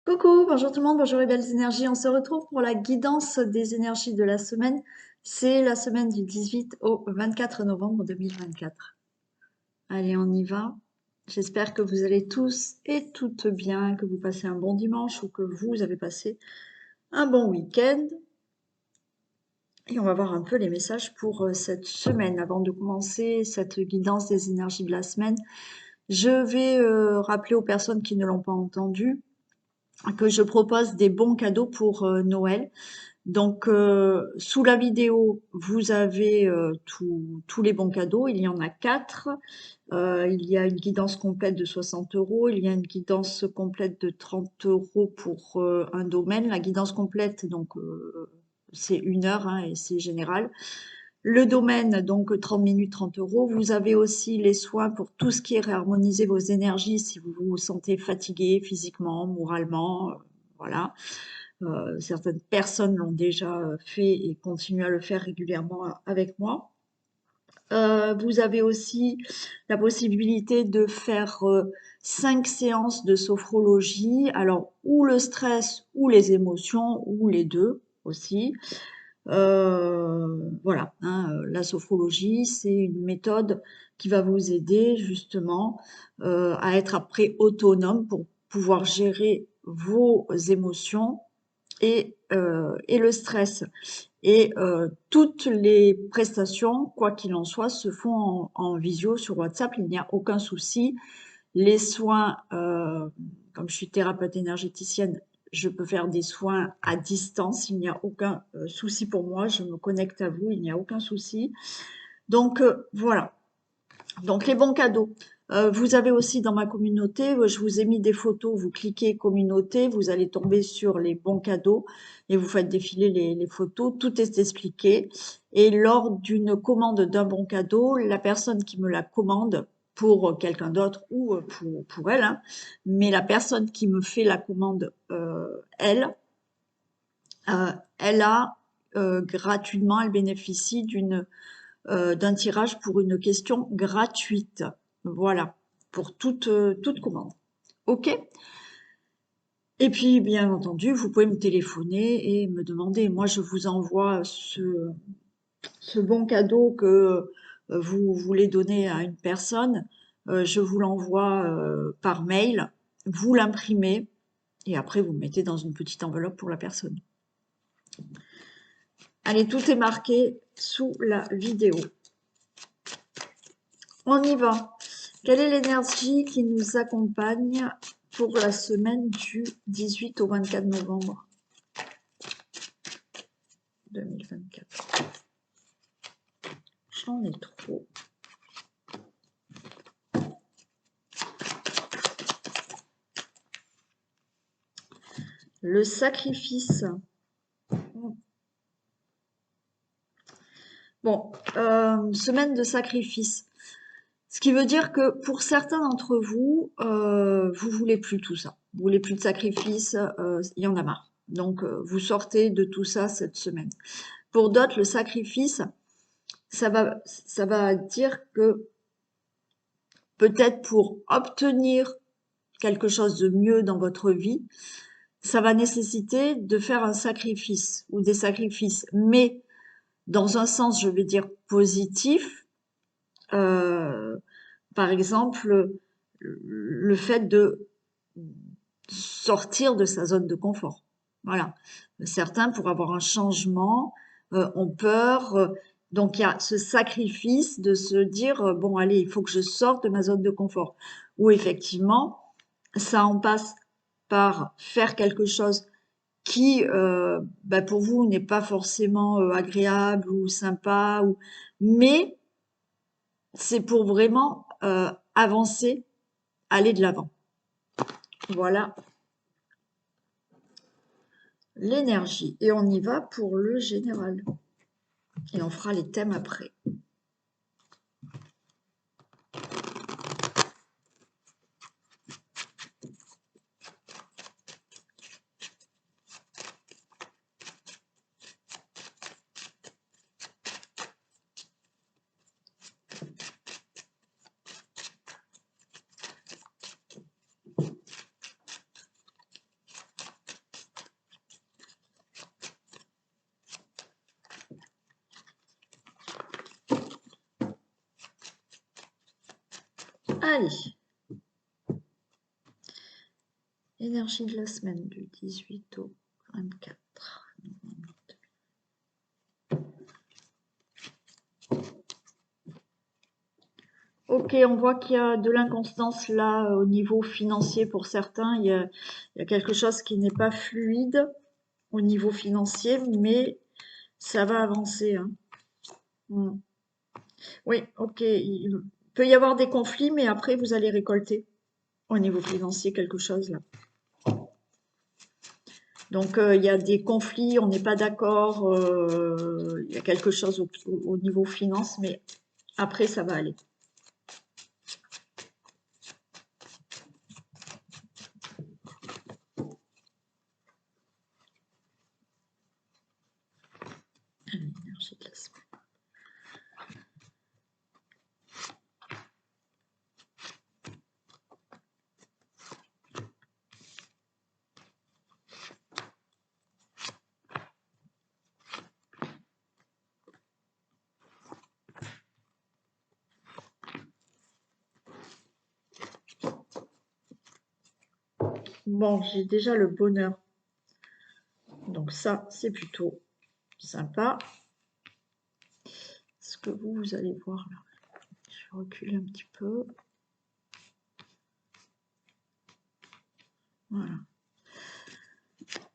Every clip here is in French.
Coucou, bonjour tout le monde, bonjour les belles énergies. On se retrouve pour la guidance des énergies de la semaine. C'est la semaine du 18 au 24 novembre 2024. Allez, on y va. J'espère que vous allez tous et toutes bien, que vous passez un bon dimanche ou que vous avez passé un bon week-end. Et on va voir un peu les messages pour cette semaine. Avant de commencer cette guidance des énergies de la semaine, je vais rappeler aux personnes qui ne l'ont pas entendu que je propose des bons cadeaux pour Noël. Donc, sous la vidéo, vous avez tous les bons cadeaux. Il y en a 4. Il y a une guidance complète de 60 euros. Il y a une guidance complète de 30 euros pour un domaine. La guidance complète, donc, c'est 1 heure hein, et c'est général. Le domaine, donc 30 minutes, 30 euros. Vous avez aussi les soins pour tout ce qui est réharmoniser vos énergies si vous vous sentez fatigué physiquement, moralement. Voilà. Certaines personnes l'ont déjà fait et continuent à le faire régulièrement avec moi. Vous avez aussi la possibilité de faire 5 séances de sophrologie. Alors, ou le stress, ou les émotions, ou les deux aussi. Voilà, hein, la sophrologie, c'est une méthode qui va vous aider justement à être après autonome pour pouvoir gérer vos émotions et le stress. Et toutes les prestations, quoi qu'il en soit, se font en visio sur WhatsApp, il n'y a aucun souci. Les soins, comme je suis thérapeute énergéticienne, je peux faire des soins à distance, il n'y a aucun souci pour moi, je me connecte à vous, il n'y a aucun souci. Donc voilà, donc les bons cadeaux. Vous avez aussi dans ma communauté, je vous ai mis des photos, vous cliquez communauté, vous allez tomber sur les bons cadeaux et vous faites défiler les photos, tout est expliqué. Et lors d'une commande d'un bon cadeau, la personne qui me la commande pour quelqu'un d'autre ou pour elle, hein, mais la personne qui me fait la commande, elle a gratuitement, elle bénéficie d'un tirage pour une question gratuite. Voilà, pour toute commande. OK? Et puis, bien entendu, vous pouvez me téléphoner et me demander. Moi, je vous envoie ce bon cadeau que vous voulez donner à une personne. Je vous l'envoie par mail. Vous l'imprimez et après, vous le mettez dans une petite enveloppe pour la personne. Allez, tout est marqué sous la vidéo. On y va. Quelle est l'énergie qui nous accompagne pour la semaine du 18 au 24 novembre 2024? J'en ai trop. Le sacrifice. Bon, semaine de sacrifice. Ce qui veut dire que pour certains d'entre vous, vous voulez plus tout ça. Vous voulez plus de sacrifice, il y en a marre. Donc, vous sortez de tout ça cette semaine. Pour d'autres, le sacrifice, ça va dire que peut-être pour obtenir quelque chose de mieux dans votre vie, ça va nécessiter de faire un sacrifice ou des sacrifices. Mais dans un sens, je vais dire positif, euh, par exemple, le fait de sortir de sa zone de confort. Voilà. Certains, pour avoir un changement, ont peur. Donc, il y a ce sacrifice de se dire, bon, allez, il faut que je sorte de ma zone de confort. Ou effectivement, ça en passe par faire quelque chose qui, pour vous, n'est pas forcément agréable ou sympa, mais c'est pour vraiment avancer, aller de l'avant. Voilà l'énergie. Et on y va pour le général. Et on fera les thèmes après. Allez. Énergie de la semaine du 18 au 24. Ok, on voit qu'il y a de l'inconstance là au niveau financier pour certains. Il y a quelque chose qui n'est pas fluide au niveau financier, mais ça va avancer, hein. Mm. Oui, ok. Il peut y avoir des conflits, mais après, vous allez récolter au niveau financier quelque chose là. Donc, il y a des conflits, on n'est pas d'accord, il y a quelque chose au niveau finance, mais après, ça va aller. L'énergie de la semaine. Bon, j'ai déjà le bonheur. Donc ça, c'est plutôt sympa. Ce que vous allez voir là. Je vais reculer un petit peu. Voilà.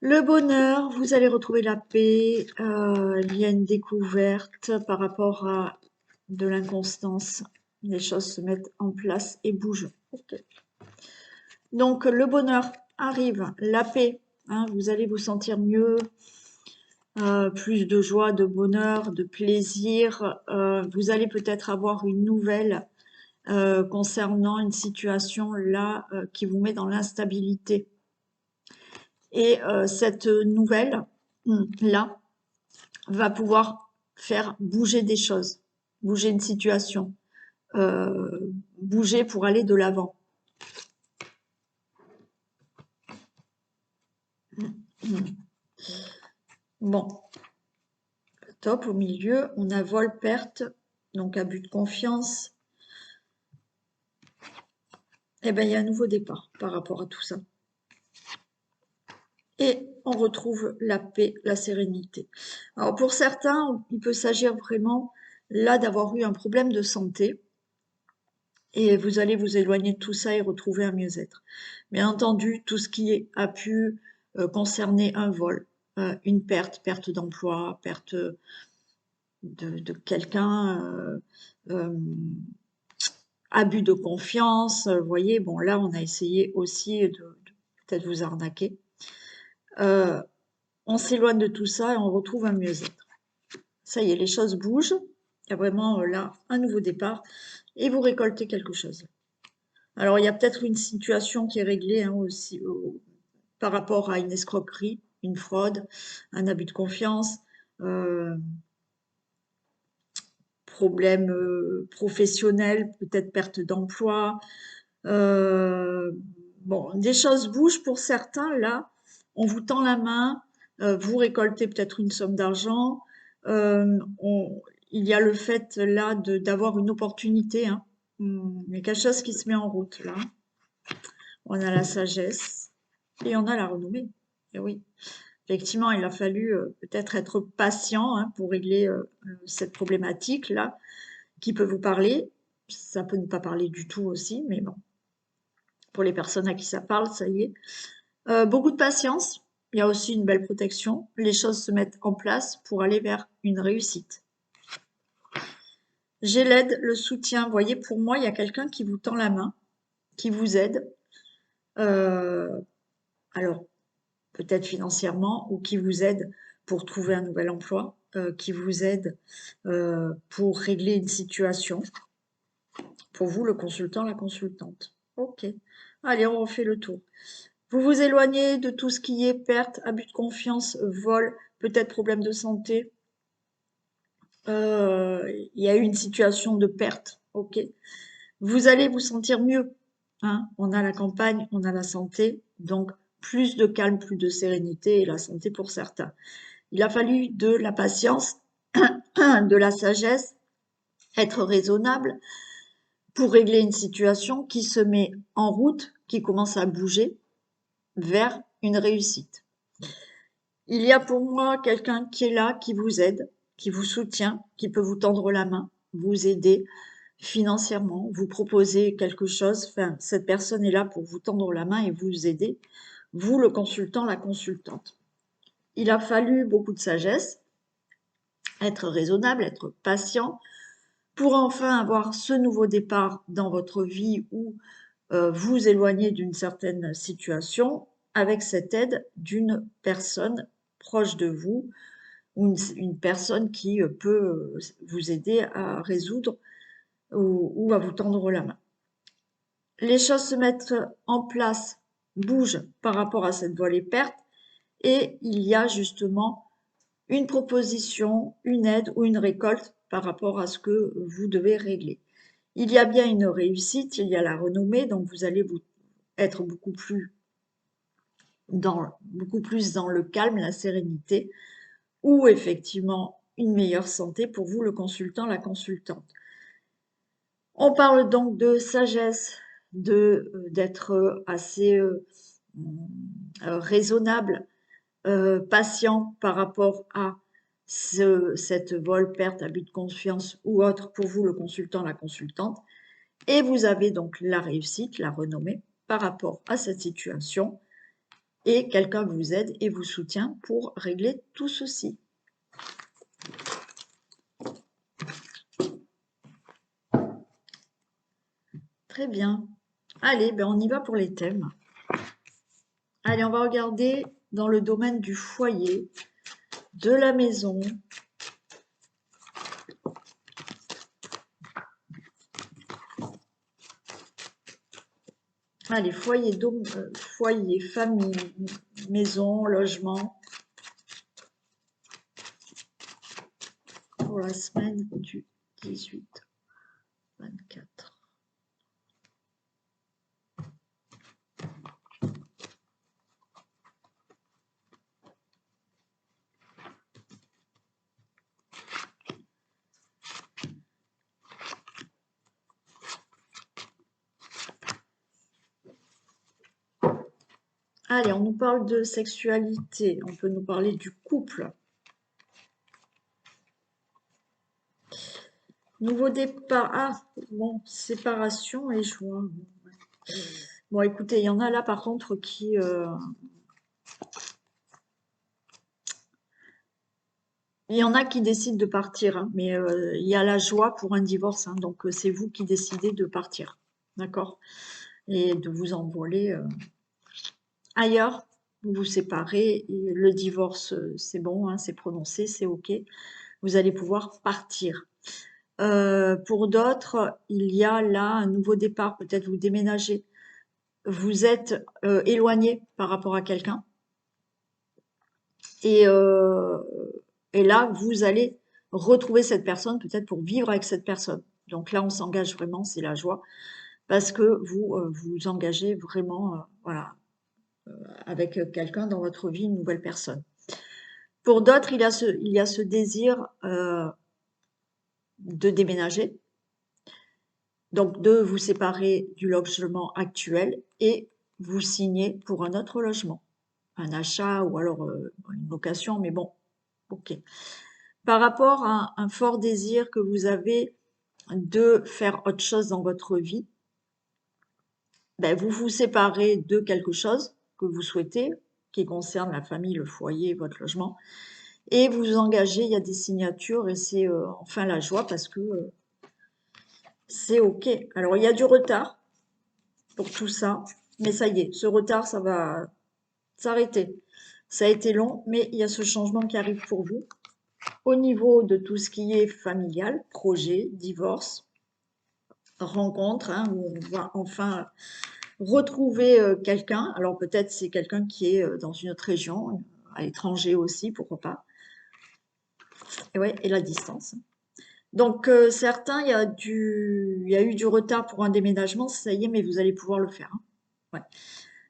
Le bonheur, vous allez retrouver la paix. Il y a une découverte par rapport à de l'inconstance. Les choses se mettent en place et bougent. Okay. Donc le bonheur arrive, la paix. Hein, vous allez vous sentir mieux. Plus de joie, de bonheur, de plaisir. Vous allez peut-être avoir une nouvelle concernant une situation là qui vous met dans l'instabilité. Et cette nouvelle là va pouvoir faire bouger des choses, bouger une situation, bouger pour aller de l'avant. Bon, top, au milieu, on a vol-perte, donc abus de confiance. Eh bien, il y a un nouveau départ par rapport à tout ça. Et on retrouve la paix, la sérénité. Alors, pour certains, il peut s'agir vraiment là d'avoir eu un problème de santé. Et vous allez vous éloigner de tout ça et retrouver un mieux-être. Bien entendu, tout ce qui a pu concerner un vol, une perte d'emploi, perte de quelqu'un, abus de confiance, vous voyez, bon là on a essayé aussi de peut-être vous arnaquer. On s'éloigne de tout ça et on retrouve un mieux-être. Ça y est, les choses bougent, il y a vraiment là un nouveau départ et vous récoltez quelque chose. Alors, il y a peut-être une situation qui est réglée hein, aussi par rapport à une escroquerie, une fraude, un abus de confiance, problème professionnel, peut-être perte d'emploi. Bon, des choses bougent pour certains, là. On vous tend la main, vous récoltez peut-être une somme d'argent. Il y a le fait, là, d'avoir une opportunité, hein. Il y a quelque chose qui se met en route, là. On a la sagesse et on a la renommée. Et oui, effectivement, il a fallu peut-être être patient hein, pour régler cette problématique-là qui peut vous parler. Ça peut ne pas parler du tout aussi, mais bon, pour les personnes à qui ça parle, ça y est. Beaucoup de patience, il y a aussi une belle protection. Les choses se mettent en place pour aller vers une réussite. J'ai l'aide, le soutien. Vous voyez, pour moi, il y a quelqu'un qui vous tend la main, qui vous aide. Alors, peut-être financièrement, ou qui vous aide pour trouver un nouvel emploi, qui vous aide pour régler une situation. Pour vous, le consultant, la consultante. Ok. Allez, on refait le tour. Vous vous éloignez de tout ce qui est perte, abus de confiance, vol, peut-être problème de santé. Il y a eu une situation de perte. Ok. Vous allez vous sentir mieux. Hein, on a la campagne, on a la santé, donc plus de calme, plus de sérénité et la santé pour certains. Il a fallu de la patience, de la sagesse, être raisonnable, pour régler une situation qui se met en route, qui commence à bouger vers une réussite. Il y a pour moi quelqu'un qui est là, qui vous aide, qui vous soutient, qui peut vous tendre la main, vous aider financièrement, vous proposer quelque chose. Enfin, cette personne est là pour vous tendre la main et vous aider, vous le consultant, la consultante. Il a fallu beaucoup de sagesse, être raisonnable, être patient, pour enfin avoir ce nouveau départ dans votre vie où vous éloigner d'une certaine situation avec cette aide d'une personne proche de vous ou une personne qui peut vous aider à résoudre ou à vous tendre la main. Les choses se mettent en place, bougent par rapport à cette voie les pertes et il y a justement une proposition, une aide ou une récolte par rapport à ce que vous devez régler. Il y a bien une réussite, il y a la renommée, donc vous allez vous être beaucoup plus dans le calme, la sérénité, ou effectivement une meilleure santé pour vous, le consultant, la consultante. On parle donc de sagesse, d'être assez raisonnable, patient par rapport à cette vol, perte, abus de confiance ou autre pour vous, le consultant, la consultante. Et vous avez donc la réussite, la renommée par rapport à cette situation et quelqu'un vous aide et vous soutient pour régler tout ceci. Très bien. Allez, ben on y va pour les thèmes. Allez, on va regarder dans le domaine du foyer, de la maison. Allez, foyer, famille, maison, logement. Pour la semaine du 18-24. Allez, on nous parle de sexualité, on peut nous parler du couple. Nouveau départ, ah, bon, séparation et joie. Bon, écoutez, il y en a là par contre qui... il y en a qui décident de partir, hein, mais il y a la joie pour un divorce, hein, donc c'est vous qui décidez de partir, d'accord? Et de vous envoler ailleurs, vous vous séparez, et le divorce, c'est bon, hein, c'est prononcé, c'est OK, vous allez pouvoir partir. Pour d'autres, il y a là un nouveau départ, peut-être vous déménagez, vous êtes éloigné par rapport à quelqu'un, et, et là, vous allez retrouver cette personne, peut-être pour vivre avec cette personne. Donc là, on s'engage vraiment, c'est la joie, parce que vous vous engagez vraiment, voilà, avec quelqu'un dans votre vie, une nouvelle personne. Pour d'autres, il y a ce désir de déménager, donc de vous séparer du logement actuel et vous signer pour un autre logement, un achat ou alors une location, mais bon, ok. Par rapport à un fort désir que vous avez de faire autre chose dans votre vie, ben vous vous séparez de quelque chose que vous souhaitez, qui concerne la famille, le foyer, votre logement, et vous vous engagez, il y a des signatures et c'est enfin la joie parce que c'est OK. Alors, il y a du retard pour tout ça, mais ça y est, ce retard, ça va s'arrêter. Ça a été long, mais il y a ce changement qui arrive pour vous. Au niveau de tout ce qui est familial, projet, divorce, rencontre, hein, où on va enfin retrouver quelqu'un. Alors, peut-être c'est quelqu'un qui est dans une autre région, à l'étranger aussi, pourquoi pas. Et ouais, et la distance. Donc, certains, il y a eu du retard pour un déménagement, ça y est, mais vous allez pouvoir le faire, hein. Ouais.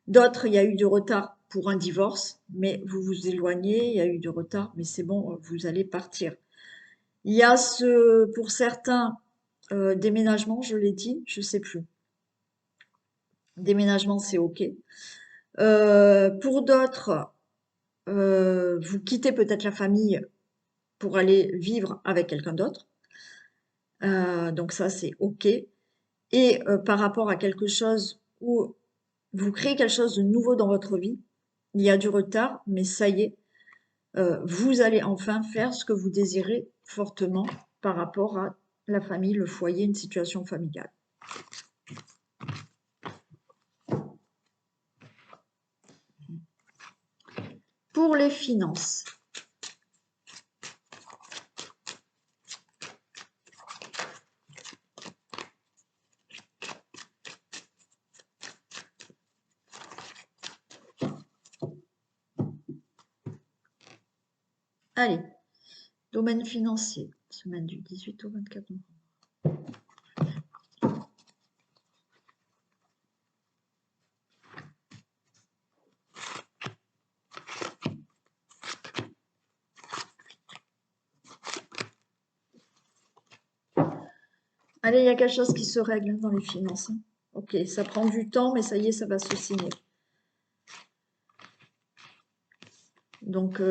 D'autres, il y a eu du retard pour un divorce, mais vous vous éloignez, il y a eu du retard, mais c'est bon, vous allez partir. Il y a pour certains, Déménagement, je l'ai dit, je sais plus. Déménagement, c'est OK. Pour d'autres, vous quittez peut-être la famille pour aller vivre avec quelqu'un d'autre. Donc ça, c'est OK. Et par rapport à quelque chose où vous créez quelque chose de nouveau dans votre vie, il y a du retard, mais ça y est, vous allez enfin faire ce que vous désirez fortement par rapport à la famille, le foyer, une situation familiale. Pour les finances, allez, domaine financier, semaine du 18 au 24 novembre. Allez, il y a quelque chose qui se règle dans les finances. Ok, ça prend du temps, mais ça y est, ça va se signer. Donc,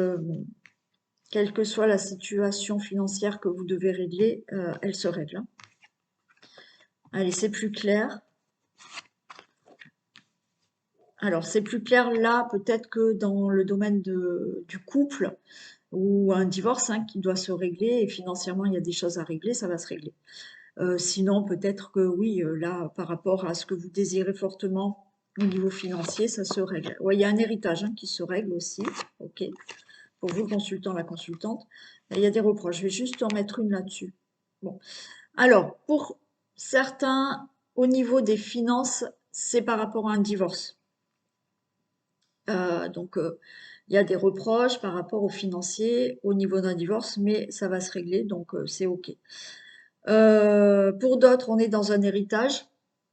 quelle que soit la situation financière que vous devez régler, elle se règle. Allez, c'est plus clair. Alors, c'est plus clair là, peut-être que dans le domaine du couple ou un divorce qui doit se régler et financièrement, il y a des choses à régler, ça va se régler. Sinon, peut-être que oui, là, par rapport à ce que vous désirez fortement au niveau financier, ça se règle. Ouais, il y a un héritage qui se règle aussi. OK. Pour vous, le consultant, la consultante. Il y a des reproches. Je vais juste en mettre une là-dessus. Bon. Alors, pour certains, au niveau des finances, c'est par rapport à un divorce. Donc, il y a des reproches par rapport aux financiers au niveau d'un divorce, mais ça va se régler, donc c'est OK. Pour d'autres, on est dans un héritage.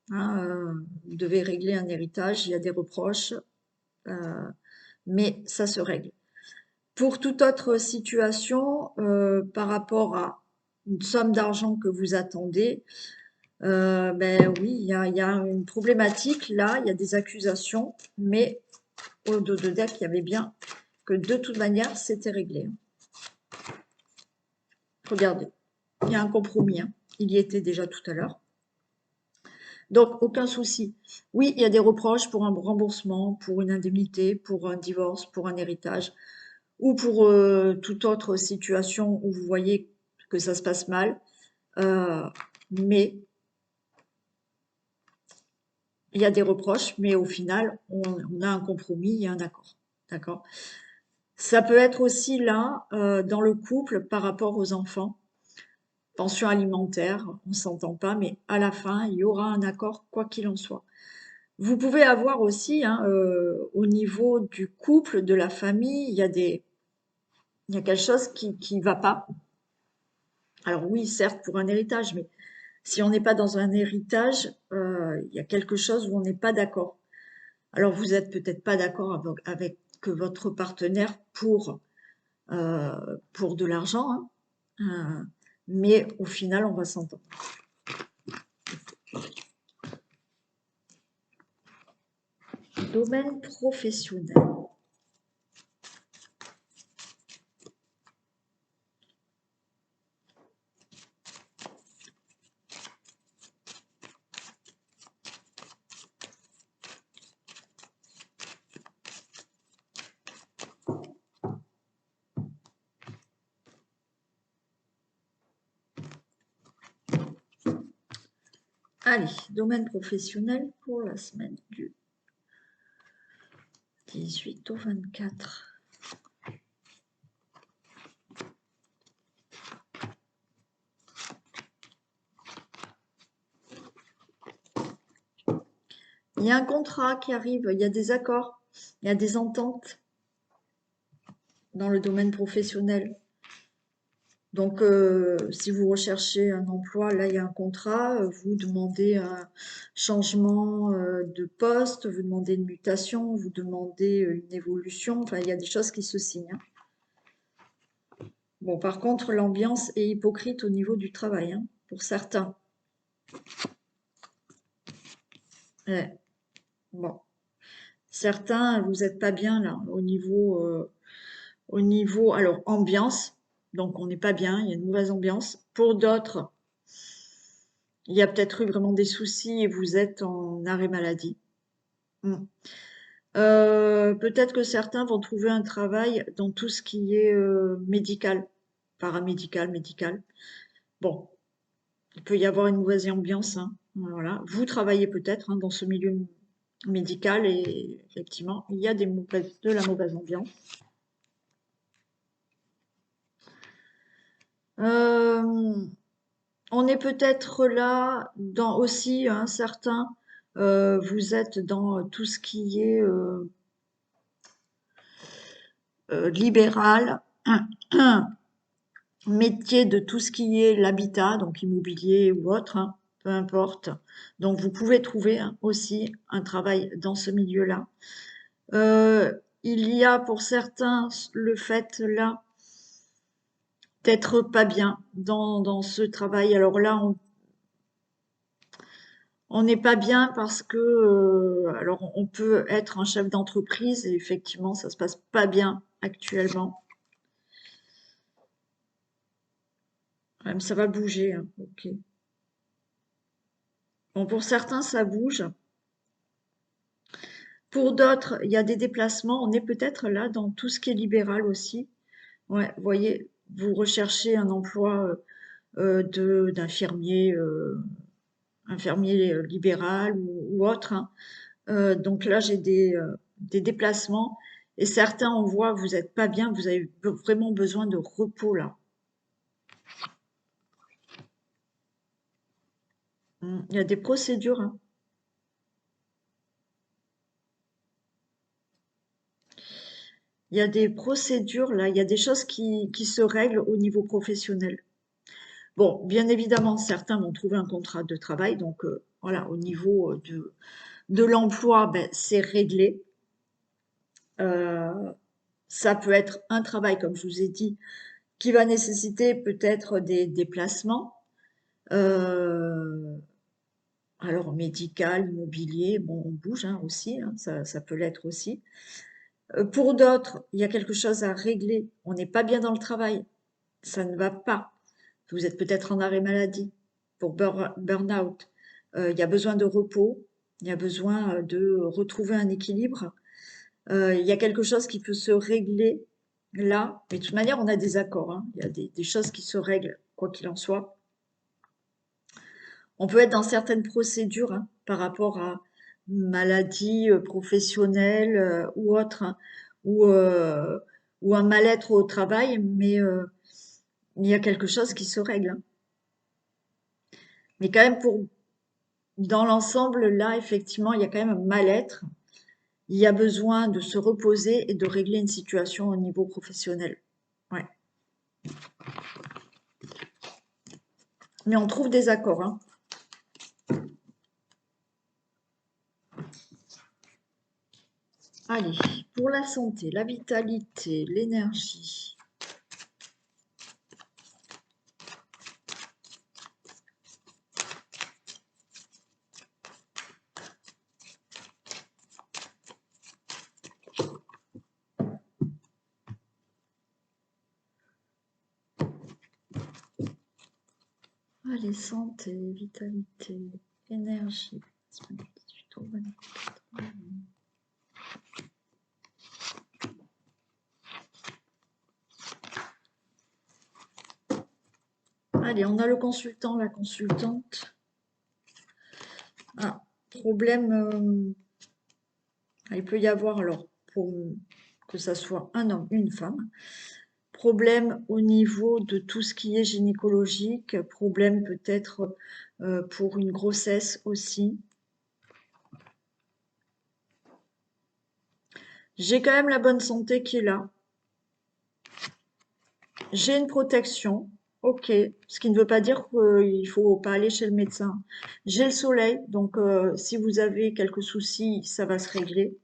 Vous devez régler un héritage, il y a des reproches, mais ça se règle. Pour toute autre situation, par rapport à une somme d'argent que vous attendez, ben oui, il y a une problématique là, il y a des accusations, mais au dos de deck, il y avait bien que de toute manière, c'était réglé. Regardez, il y a un compromis, il y était déjà tout à l'heure. Donc, aucun souci. Oui, il y a des reproches pour un remboursement, pour une indemnité, pour un divorce, pour un héritage, ou pour toute autre situation où vous voyez que ça se passe mal. Mais il y a des reproches, mais au final, on a un compromis, il y a un accord. D'accord? Ça peut être aussi là, dans le couple, par rapport aux enfants. Pension alimentaire, on ne s'entend pas, mais à la fin, il y aura un accord, quoi qu'il en soit. Vous pouvez avoir aussi, au niveau du couple, de la famille, il y a quelque chose qui ne va pas. Alors oui, certes, pour un héritage, mais si on n'est pas dans un héritage, il y a quelque chose où on n'est pas d'accord. Alors vous n'êtes peut-être pas d'accord avec que votre partenaire pour de l'argent, mais au final, on va s'entendre. Domaine professionnel. Allez, domaine professionnel pour la semaine du 18 au 24. Il y a un contrat qui arrive, il y a des accords, il y a des ententes dans le domaine professionnel. Donc, si vous recherchez un emploi, là, il y a un contrat, vous demandez un changement de poste, vous demandez une mutation, vous demandez une évolution, enfin, il y a des choses qui se signent. Bon, par contre, l'ambiance est hypocrite au niveau du travail, pour certains. Ouais. Bon. Certains, vous n'êtes pas bien là, au niveau, alors ambiance, donc on n'est pas bien, il y a une mauvaise ambiance. Pour d'autres, il y a peut-être eu vraiment des soucis et vous êtes en arrêt maladie. Mm. Peut-être que certains vont trouver un travail dans tout ce qui est médical, paramédical, médical. Bon, il peut y avoir une mauvaise ambiance, hein, voilà. Vous travaillez peut-être hein, dans ce milieu médical et effectivement, il y a de la mauvaise ambiance. Euh, on est peut-être là dans aussi un certain, vous êtes dans tout ce qui est libéral, métier de tout ce qui est l'habitat, donc immobilier ou autre, hein, peu importe. Donc vous pouvez trouver hein, aussi un travail dans ce milieu-là. Euh, il y a pour certains le fait là d'être pas bien dans ce travail. Alors là, on n'est pas bien parce que, alors on peut être un chef d'entreprise et effectivement ça se passe pas bien actuellement. Même ça va bouger, hein, ok. Bon, pour certains ça bouge. Pour d'autres, il y a des déplacements. On est peut-être là dans tout ce qui est libéral aussi. Ouais, vous voyez, vous recherchez un emploi d'infirmier, infirmier libéral ou autre, hein. Donc là, j'ai des déplacements et certains, on voit, vous n'êtes pas bien, vous avez vraiment besoin de repos là. Il y a des procédures, hein. Il y a des procédures là, il y a des choses qui se règlent au niveau professionnel. Bon, bien évidemment, certains vont trouver un contrat de travail, donc voilà, au niveau de l'emploi, ben, c'est réglé. Euh, Ça peut être un travail, comme je vous ai dit, qui va nécessiter peut-être des déplacements. Euh, alors médical, immobilier, bon, on bouge hein, aussi, hein, ça peut l'être aussi. Pour d'autres, il y a quelque chose à régler. On n'est pas bien dans le travail, ça ne va pas. Vous êtes peut-être en arrêt maladie pour burn-out. Il y a besoin de repos, il y a besoin de retrouver un équilibre. Il y a quelque chose qui peut se régler là. Mais de toute manière, on a des accords, hein. Il y a des choses qui se règlent, quoi qu'il en soit. On peut être dans certaines procédures hein, par rapport à maladie professionnelle ou autre, hein, ou, euh, ou un mal-être au travail, mais il y a quelque chose qui se règle, hein. Mais quand même, dans l'ensemble, là, effectivement, il y a quand même un mal-être. Il y a besoin de se reposer et de régler une situation au niveau professionnel. Ouais. Mais on trouve des accords, hein. Allez, pour la santé, la vitalité, l'énergie. Allez, santé, vitalité, énergie. Allez, on a le consultant, la consultante. Ah, problème, il peut y avoir, alors, pour que ça soit un homme, une femme, problème au niveau de tout ce qui est gynécologique, problème peut-être pour une grossesse aussi. J'ai quand même la bonne santé qui est là. J'ai une protection, ok, ce qui ne veut pas dire qu'il ne faut pas aller chez le médecin. J'ai le soleil, donc si vous avez quelques soucis, ça va se régler.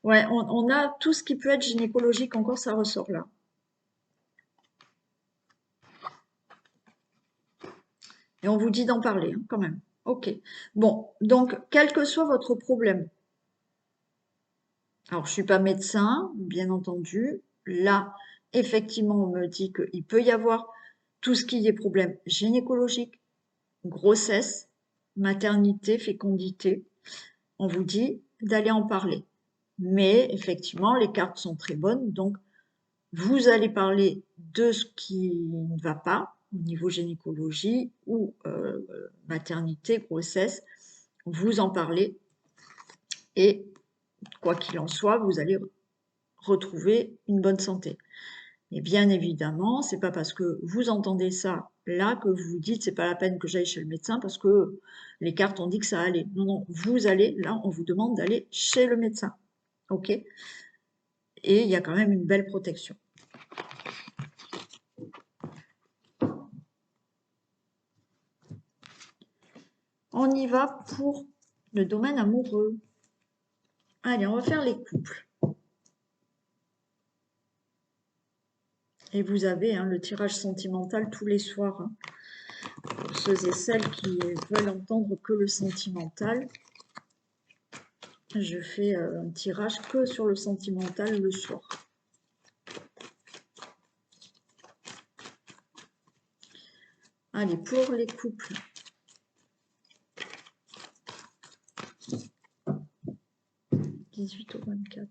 Ouais, on a tout ce qui peut être gynécologique encore, ça ressort là. Et on vous dit d'en parler, hein, quand même. Ok. Bon, donc, quel que soit votre problème, alors je suis pas médecin, bien entendu, là, effectivement, on me dit qu'il peut y avoir tout ce qui est problème gynécologique, grossesse, maternité, fécondité. On vous dit d'aller en parler. Mais effectivement, les cartes sont très bonnes, donc vous allez parler de ce qui ne va pas au niveau gynécologie ou maternité, grossesse. Vous en parlez et quoi qu'il en soit, vous allez retrouver une bonne santé. Et bien évidemment, c'est pas parce que vous entendez ça là que vous vous dites c'est pas la peine que j'aille chez le médecin parce que les cartes ont dit que ça allait. Non, non, vous allez, là, on vous demande d'aller chez le médecin. OK? Et il y a quand même une belle protection. On y va pour le domaine amoureux. Allez, on va faire les couples. Et vous avez le tirage sentimental tous les soirs. Hein. Pour ceux et celles qui veulent entendre que le sentimental, je fais un tirage que sur le sentimental le soir. Allez, pour les couples. « 18 au 24. »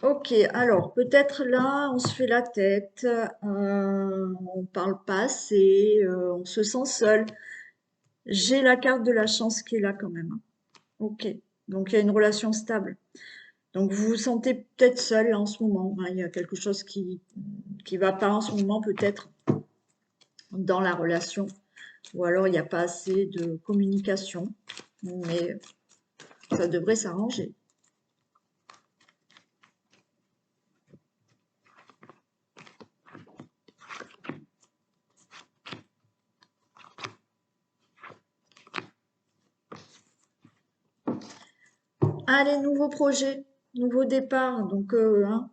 Ok, alors peut-être là, on se fait la tête, on parle pas assez, on se sent seul. J'ai la carte de la chance qui est là quand même. Ok, donc il y a une relation stable. Donc vous vous sentez peut-être seul là, en ce moment. Hein, il y a quelque chose qui va pas en ce moment peut-être dans la relation. Ou alors il n'y a pas assez de communication. Mais ça devrait s'arranger. Allez, nouveau projet, nouveau départ. Donc,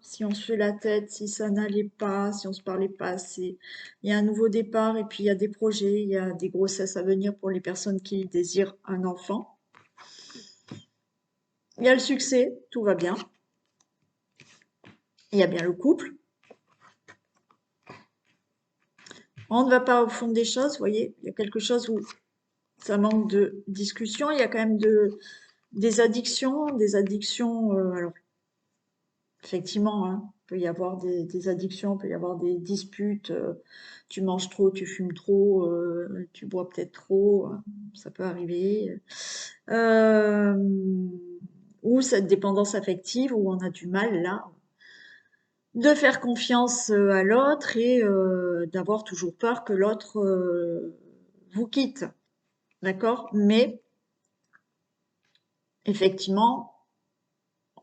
si on se fait la tête, si ça n'allait pas, si on se parlait pas assez, il y a un nouveau départ et puis il y a des projets, il y a des grossesses à venir pour les personnes qui désirent un enfant. Il y a le succès, tout va bien. Il y a bien le couple. On ne va pas au fond des choses, vous voyez, il y a quelque chose où ça manque de discussion. Il y a quand même des addictions, alors effectivement, hein, il peut y avoir des addictions, il peut y avoir des disputes, tu manges trop, tu fumes trop, tu bois peut-être trop, ça peut arriver. Euh, ou cette dépendance affective où on a du mal là de faire confiance à l'autre et d'avoir toujours peur que l'autre vous quitte, d'accord? Mais effectivement,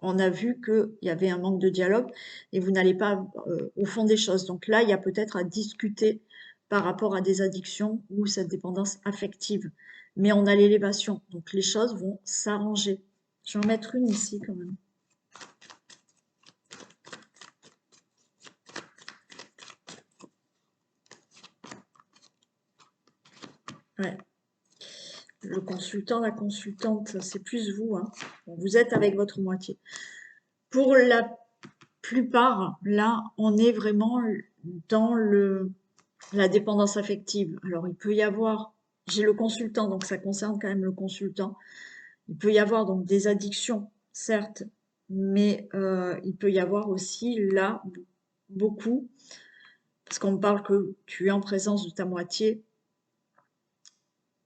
on a vu qu'il y avait un manque de dialogue et vous n'allez pas au fond des choses. Donc là, il y a peut-être à discuter par rapport à des addictions ou cette dépendance affective. Mais on a l'élévation, donc les choses vont s'arranger. Je vais en mettre une ici quand même. Ouais. Le consultant, la consultante, c'est plus vous. Hein. Vous êtes avec votre moitié. Pour la plupart, là, on est vraiment dans la dépendance affective. Alors, il peut y avoir, j'ai le consultant, donc ça concerne quand même le consultant. Il peut y avoir donc des addictions, certes, mais il peut y avoir aussi là beaucoup, parce qu'on me parle que tu es en présence de ta moitié,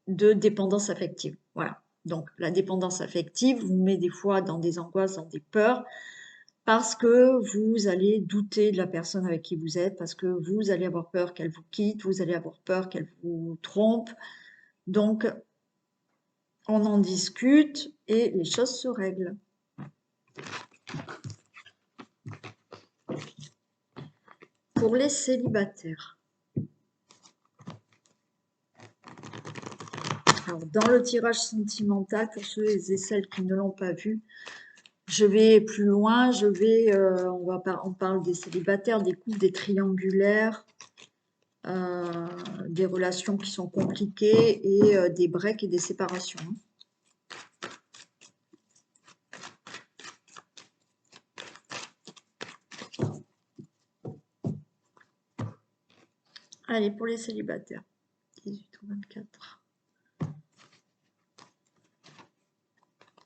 de dépendance affective. Voilà. Donc la dépendance affective vous met des fois dans des angoisses, dans des peurs, parce que vous allez douter de la personne avec qui vous êtes, parce que vous allez avoir peur qu'elle vous quitte, vous allez avoir peur qu'elle vous trompe. Donc on en discute et les choses se règlent. Pour les célibataires. Alors, dans le tirage sentimental, pour ceux et celles qui ne l'ont pas vu, Je vais plus loin, on parle des célibataires, des couples, des triangulaires, des relations qui sont compliquées et des breaks et des séparations, hein. Allez, pour les célibataires, 18 ou 24.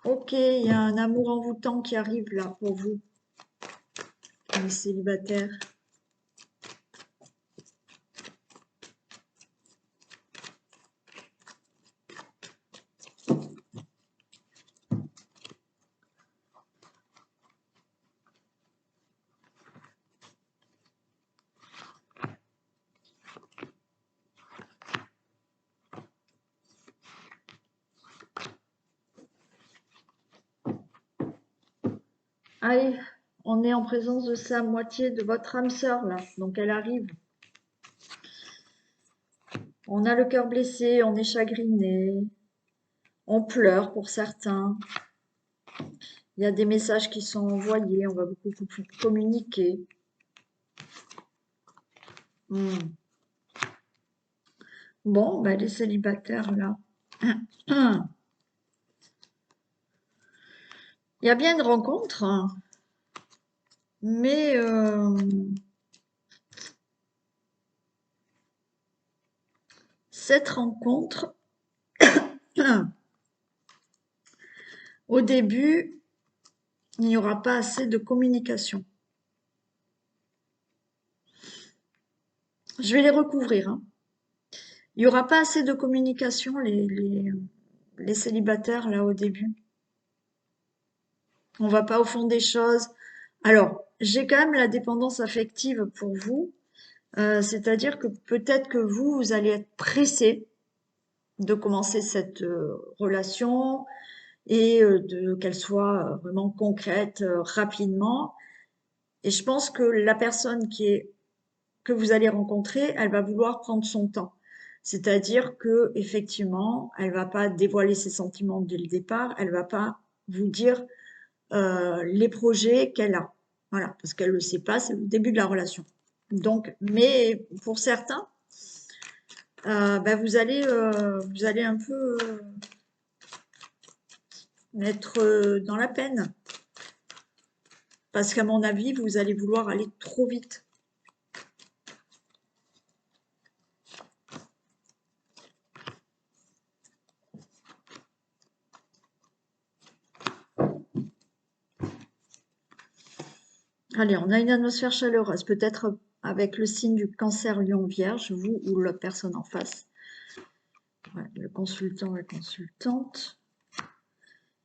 Ok, il y a un amour envoûtant qui arrive là pour vous, les célibataires. Allez, on est en présence de sa moitié, de votre âme sœur là, donc elle arrive. On a le cœur blessé, on est chagriné, on pleure pour certains. Il y a des messages qui sont envoyés, on va beaucoup communiquer. Bon, ben les célibataires là. Il y a bien une rencontre, hein, mais cette rencontre, au début, il n'y aura pas assez de communication. Je vais les recouvrir, hein. Il n'y aura pas assez de communication, les célibataires, là, au début. On va pas au fond des choses. Alors, j'ai quand même la dépendance affective pour vous. C'est-à-dire que peut-être que vous allez être pressé de commencer cette relation et qu'elle soit vraiment concrète rapidement. Et je pense que la personne que vous allez rencontrer, elle va vouloir prendre son temps. C'est-à-dire que effectivement, elle va pas dévoiler ses sentiments dès le départ, elle va pas vous dire les projets qu'elle a. Voilà, parce qu'elle le sait pas, c'est le début de la relation. Donc, mais pour certains, vous allez un peu être dans la peine. Parce qu'à mon avis, vous allez vouloir aller trop vite. Allez, on a une atmosphère chaleureuse, peut-être avec le signe du cancer lion vierge, vous ou la personne en face. Ouais, le consultant, la consultante.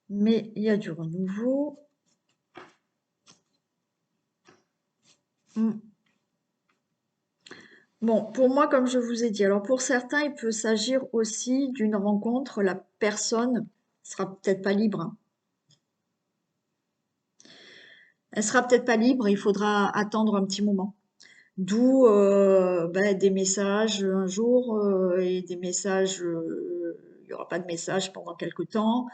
Mais il y a du renouveau. Bon, pour moi, comme je vous ai dit, alors pour certains, il peut s'agir aussi d'une rencontre, la personne sera peut-être pas libre, hein. Elle sera peut-être pas libre, il faudra attendre un petit moment. D'où des messages un jour et des messages, il n'y aura pas de message pendant quelque temps.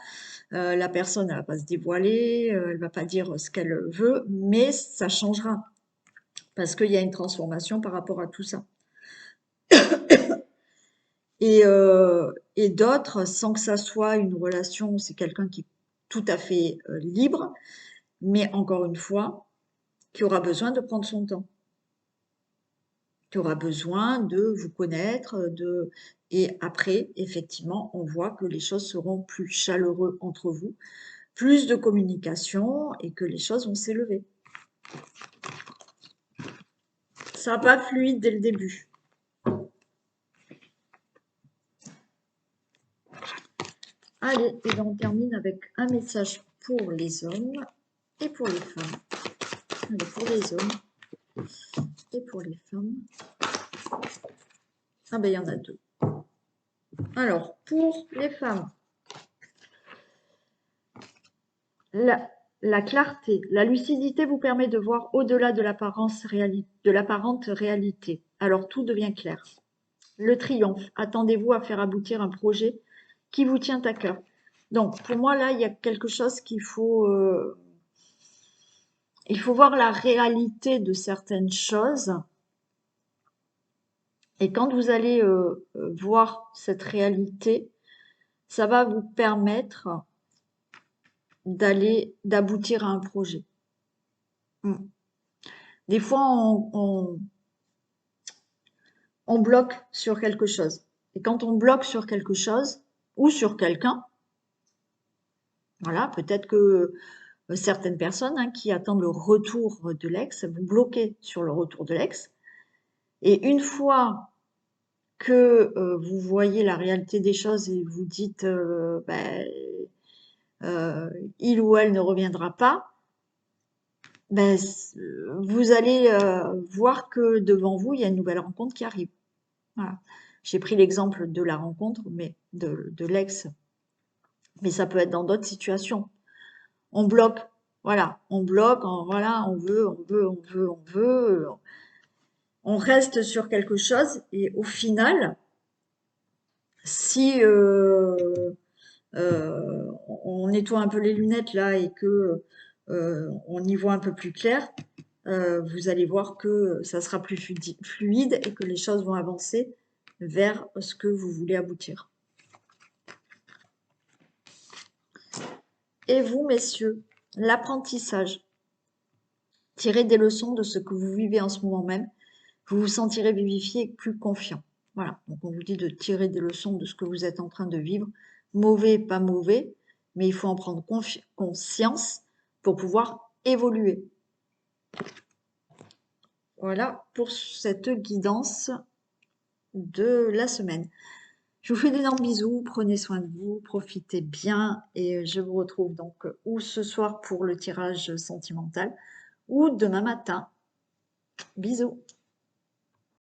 La personne, elle va pas se dévoiler, elle va pas dire ce qu'elle veut, mais ça changera parce qu'il y a une transformation par rapport à tout ça. Et d'autres, sans que ça soit une relation, c'est quelqu'un qui est tout à fait libre, mais encore une fois, qui aura besoin de prendre son temps, qui aura besoin de vous connaître, et après, effectivement, on voit que les choses seront plus chaleureuses entre vous, plus de communication et que les choses vont s'élever. Ça va pas fluide dès le début. Allez, et ben on termine avec un message pour les hommes et pour les femmes. Allez, pour les hommes et pour les femmes. Ah ben il y en a deux. Alors, pour les femmes, la clarté, la lucidité vous permet de voir au-delà de l'apparente réalité. Alors tout devient clair. Le triomphe, attendez-vous à faire aboutir un projet qui vous tient à cœur. Donc, pour moi, là, il y a quelque chose qu'il faut Il faut voir la réalité de certaines choses. Et quand vous allez voir cette réalité, ça va vous permettre d'aboutir à un projet. Mm. Des fois, on bloque sur quelque chose. Et quand on bloque sur quelque chose ou sur quelqu'un, voilà, peut-être que certaines personnes qui attendent le retour de l'ex, vous bloquez sur le retour de l'ex. Et une fois que vous voyez la réalité des choses et vous dites ben, il ou elle ne reviendra pas, ben, vous allez voir que devant vous, il y a une nouvelle rencontre qui arrive. Voilà. J'ai pris l'exemple de la rencontre, mais de l'ex, mais ça peut être dans d'autres situations. On bloque, voilà, on bloque, voilà, on veut, on veut, on veut, on veut, on reste sur quelque chose et au final, si on nettoie un peu les lunettes là et que on y voit un peu plus clair, vous allez voir que ça sera plus fluide et que les choses vont avancer vers ce que vous voulez aboutir. Et vous, messieurs, l'apprentissage. Tirez des leçons de ce que vous vivez en ce moment même. Vous vous sentirez vivifié et plus confiant. Voilà, donc on vous dit de tirer des leçons de ce que vous êtes en train de vivre. Mauvais, pas mauvais, mais il faut en prendre conscience pour pouvoir évoluer. Voilà pour cette guidance de la semaine. Je vous fais d'énormes bisous, prenez soin de vous, profitez bien et je vous retrouve donc ou ce soir pour le tirage sentimental ou demain matin. Bisous.